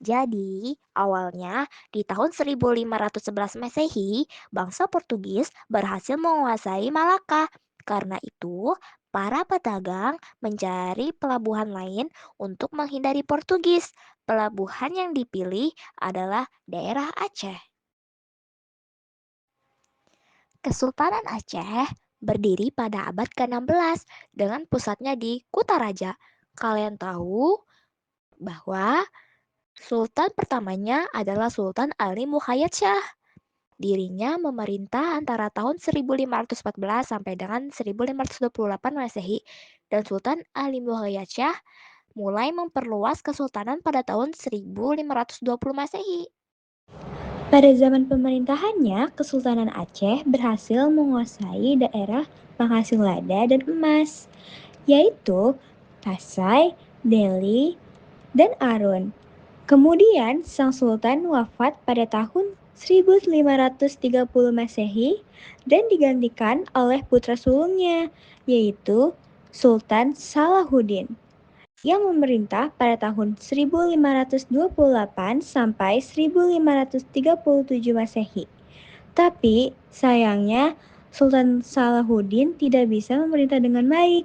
Jadi, awalnya di tahun 1511 Masehi, bangsa Portugis berhasil menguasai Malaka. Karena itu, para pedagang mencari pelabuhan lain untuk menghindari Portugis. Pelabuhan yang dipilih adalah daerah Aceh. Kesultanan Aceh berdiri pada abad ke-16 dengan pusatnya di Kutaraja. Kalian tahu bahwa Sultan pertamanya adalah Sultan Ali Muhayyad Shah. Dirinya memerintah antara tahun 1514 sampai dengan 1528 Masehi dan Sultan Ali Muhayyad Shah mulai memperluas kesultanan pada tahun 1520 Masehi. Pada zaman pemerintahannya, Kesultanan Aceh berhasil menguasai daerah penghasil lada dan emas, yaitu Pasai, Deli, dan Arun. Kemudian, sang sultan wafat pada tahun 1530 Masehi dan digantikan oleh putra sulungnya, yaitu Sultan Salahuddin, yang memerintah pada tahun 1528 sampai 1537 Masehi. Tapi sayangnya Sultan Salahuddin tidak bisa memerintah dengan baik.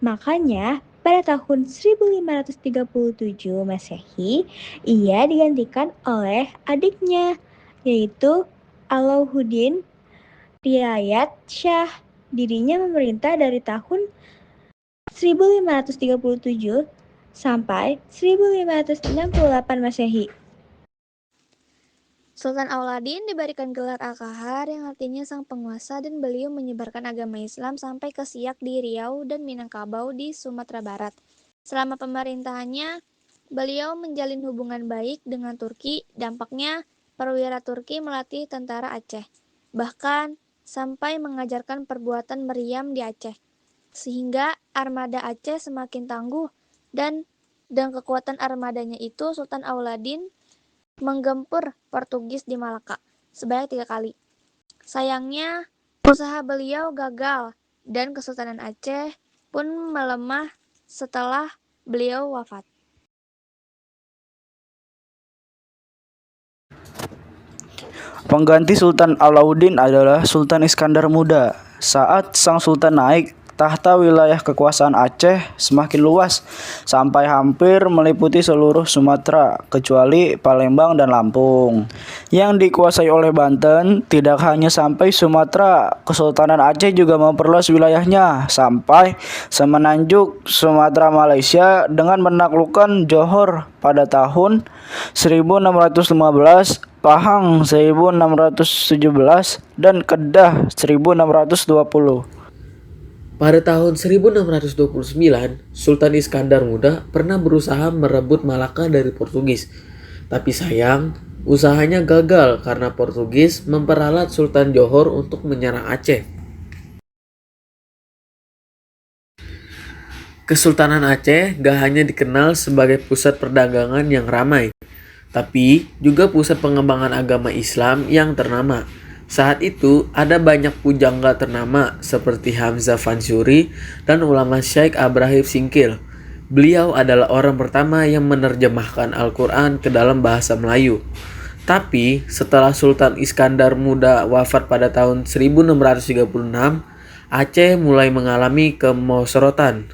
Makanya pada tahun 1537 Masehi, ia digantikan oleh adiknya, yaitu Alauddin Riayat Shah. Dirinya memerintah dari tahun 1537 sampai 1568 Masehi. Sultan Auladin diberikan gelar Al-Qahar yang artinya sang penguasa dan beliau menyebarkan agama Islam sampai ke Siak di Riau dan Minangkabau di Sumatera Barat. Selama pemerintahannya, beliau menjalin hubungan baik dengan Turki. Dampaknya, perwira Turki melatih tentara Aceh, bahkan sampai mengajarkan perbuatan meriam di Aceh, sehingga armada Aceh semakin tangguh dan kekuatan armadanya itu Sultan Auladin menggempur Portugis di Malaka sebanyak 3 kali. Sayangnya, usaha beliau gagal dan Kesultanan Aceh pun melemah setelah beliau wafat. Pengganti Sultan Alauddin adalah Sultan Iskandar Muda. Saat sang sultan naik tahta, wilayah kekuasaan Aceh semakin luas sampai hampir meliputi seluruh Sumatera kecuali Palembang dan Lampung yang dikuasai oleh Banten. Tidak hanya sampai Sumatera, Kesultanan Aceh juga memperluas wilayahnya sampai semenanjung Sumatera Malaysia dengan menaklukkan Johor pada tahun 1615, Pahang 1617, dan Kedah 1620. Pada tahun 1629, Sultan Iskandar Muda pernah berusaha merebut Malaka dari Portugis. Tapi sayang, usahanya gagal karena Portugis memperalat Sultan Johor untuk menyerang Aceh. Kesultanan Aceh gak hanya dikenal sebagai pusat perdagangan yang ramai, tapi juga pusat pengembangan agama Islam yang ternama. Saat itu ada banyak pujangga ternama seperti Hamzah Fansuri dan ulama Syekh Abrahim Singkil. Beliau adalah orang pertama yang menerjemahkan Al-Quran ke dalam bahasa Melayu. Tapi setelah Sultan Iskandar Muda wafat pada tahun 1636, Aceh mulai mengalami kemerosotan.